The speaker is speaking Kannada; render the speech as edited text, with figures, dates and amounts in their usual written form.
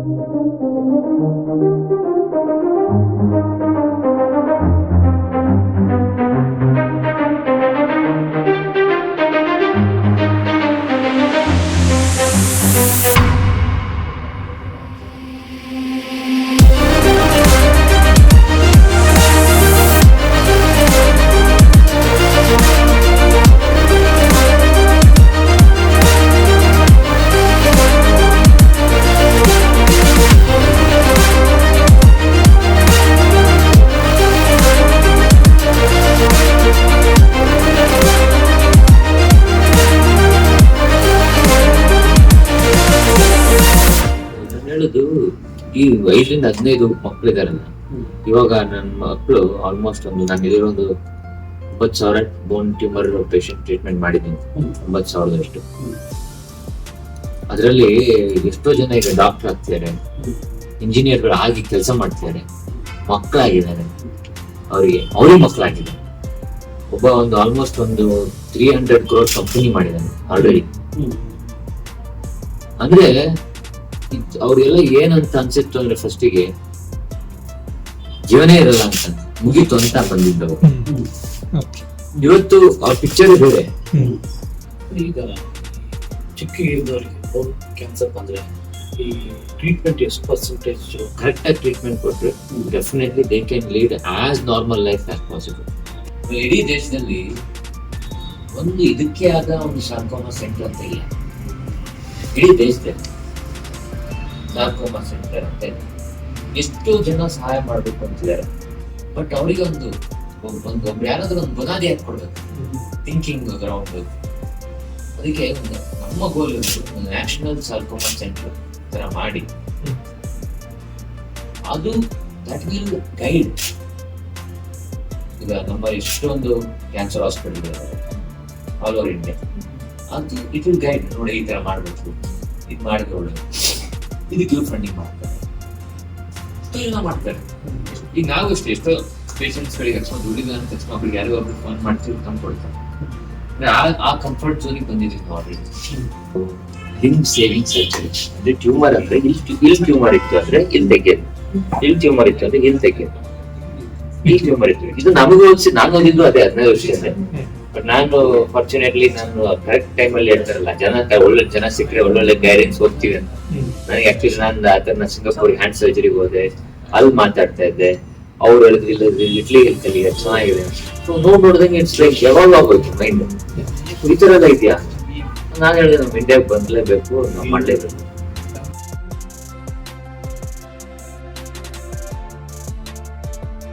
ಈ 5-15 ಮಕ್ಕಳಿದಾರಲ್ಲ, ಇವಾಗ ನನ್ನ ಮಕ್ಕಳು ಆಲ್ಮೋಸ್ಟ್ ನಾನು ಇಲ್ಲಿರೋ 9,000 ಬೋನ್ ಟ್ಯೂಮರ್ ಪೇಷಂಟ್ ಟ್ರೀಟ್ಮೆಂಟ್ ಮಾಡಿದ್ದೀನಿ. 9,000 ಅದರಲ್ಲಿ ಎಷ್ಟೋ ಜನ ಈಗ ಡಾಕ್ಟರ್ ಆಗ್ತಿದ್ದಾರೆ, ಇಂಜಿನಿಯರ್ಗಳು ಆಗಿ ಕೆಲಸ ಮಾಡ್ತಿದ್ದಾರೆ, ಮಕ್ಕಳಾಗಿದ್ದಾರೆ, ಅವ್ರಿಗೆ ಮಕ್ಕಳಾಗಿದೆ. ಒಬ್ಬ ಆಲ್ಮೋಸ್ಟ್ 300 crore ಕಂಪನಿ ಮಾಡಿದ್ದಾನೆ ಆಲ್ರೆಡಿ. ಅಂದ್ರೆ ಅವ್ರಿಗೆಲ್ಲ ಏನಂತ ಅನ್ಸಿತ್ತು ಅಂದ್ರೆ ಫಸ್ಟಿಗೆ ಜೀವನೇ ಇರಲ್ಲ ಅಂತ, ಮುಗೀತು ಅಂತ ಬಂದಿದ್ದವು. ಇವತ್ತು ಅವ್ರ ಪಿಕ್ಚರ್ ಬೇರೆ. ಈಗ ಚಿಕ್ಕ ಏಜ್ದವ್ರಿಗೆ ಕ್ಯಾನ್ಸರ್ ಬಂದ್ರೆ ಈ ಟ್ರೀಟ್ಮೆಂಟ್ ಎಷ್ಟು ಪರ್ಸೆಂಟೇಜ್ ಕರೆಕ್ಟ್ ಆಗಿ ಟ್ರೀಟ್ಮೆಂಟ್ ಕೊಟ್ರೆ definitely they can lead as normal life as possible. ಇಡೀ ದೇಶದಲ್ಲಿ ಇದಕ್ಕೆ ಆದ ಒಂದು ಸಾರ್ಕೋಮಾ ಸೆಂಟರ್ ಅಂತ ಇಲ್ಲ. ಇಡೀ ದೇಶದಲ್ಲಿ ಸಾರ್ಕೋಮಾ ಸೆಂಟರ್ ಅಂತ ಎಷ್ಟೋ ಜನ ಸಹಾಯ ಮಾಡ್ಬೇಕು ಅಂತಿದ್ದಾರೆ. ಬಟ್ ಅವರಿಗೆ ಒಬ್ರು ಯಾರಾದ್ರೂ ಒಂದು ಬುನಾದಿ ಹಾಕೊಡ್ಬೇಕು, ಥಿಂಕಿಂಗ್ ಗ್ರೌಂಡ್. ಅದಕ್ಕೆ ನಮ್ಮ ಗೋಲ್ ಒಂದು ನ್ಯಾಷನಲ್ ಸಾರ್ಕೋಮಾ ಸೆಂಟರ್ ತರ ಮಾಡಿ, ಅದು ದಟ್ ವಿಲ್ ಗೈಡ್. ಈಗ ನಮ್ಮ ಎಷ್ಟೊಂದು cancer hospital all over India, ಅದು ಇಟ್ ವಿಲ್ ಗೈಡ್. ನೋಡಿ, ಈ ತರ ಮಾಡ್ಬೇಕು, ಇದು ಮಾಡಿದ್ರೆ ಒಳ್ಳೆ, ಇದಕ್ಕೆ ಫಂಡಿಂಗ್ ಮಾಡ್ತಾರೆ. ಈಗ ನಾವು ಎಷ್ಟೋ ಪೇಷಂಟ್ಸ್ ಗಳಿಗೆ ಅಕಸ್ಮಾತ್ ದುಡಿದ ಅಂತ ತಕ್ಷಣ ಅವ್ರಿಗೆ ಯಾರಿಗೂ ಒಬ್ರು ಫೋನ್ ಮಾಡ್ತೀವಿ, ತಂದ್ಕೊಡ್ತಾರೆ. ಆ ಕಂಫರ್ಟ್ ಝೋನಿಗೆ ಬಂದಿದ್ದೀವಿ ನಾವು ಆಲ್ರೆಡಿ. ಲಿಂಬ್ ಸೇವಿಂಗ್ ಸರ್ಜರಿ ಅಂದ್ರೆ ಟ್ಯೂಮರ್ ಅಂದ್ರೆ ಇಲ್ಲಿ ಟ್ಯೂಮರ್ ಇತ್ತು ಅಂದ್ರೆ ಇಲ್ಲಿ ತೆಗೆಯೋದು, ಇಲ್ಲಿ ಟ್ಯೂಮರ್ ಇತ್ತು ಅಂದ್ರೆ ಇಲ್ಲಿ ತೆಗೆಯೋದು. ಇಲ್ಲಿ ಟ್ಯೂಮರ್ ಇತ್ತು, ಇದು ನಮಗೂ ನಾನು ಓದಿದ್ದು ಅದೇ 15 ವರ್ಷದಿಂದ. ಬಟ್ ನಾನು ಫಾರ್ಚುನೇಟ್ಲಿ ನಾನು ಕರೆಕ್ಟ್ ಟೈಮಲ್ಲಿ ಹೇಳ್ತಾರಲ್ಲ, ಒಳ್ಳೆ ಜನ ಸಿಕ್ಕರೆ ಒಳ್ಳೊಳ್ಳೆ ಗೈಡೆನ್ಸ್ ಹೋಗ್ತೀವಿ ಅಂತ. ನನಗೆ ಆಕ್ಚುಲಿ ನಾನು ಸಿಂಗಾಪುರ್ ಹ್ಯಾಂಡ್ ಸರ್ಜರಿಗೆ ಹೋದೆ, ಅಲ್ಲಿ ಮಾತಾಡ್ತಾ ಇದ್ದೆ. ಅವ್ರು ಹೇಳಿದ್ರು ಇಲ್ಲ ಇಟ್ಲಿಗೆ ಕಲಿಯ ಚೆನ್ನಾಗಿದೆ. ಸೊ ನೋಡ್ದಂಗೆ ಇಟ್ಸ್ ಲೈಕ್ ಯಾವಾಗ ಆಗೋಯ್ತು ಮೈಂಡ್, ಈ ತರ ಎಲ್ಲ ಇದೆಯಾ. ನಾನು ಹೇಳಿದೆ ನಮ್ಮ ಇಂಡಿಯಾಗೆ ಬಂದ್ಲೇಬೇಕು, ನಾವು ಮಾಡ್ಲೇಬೇಕು.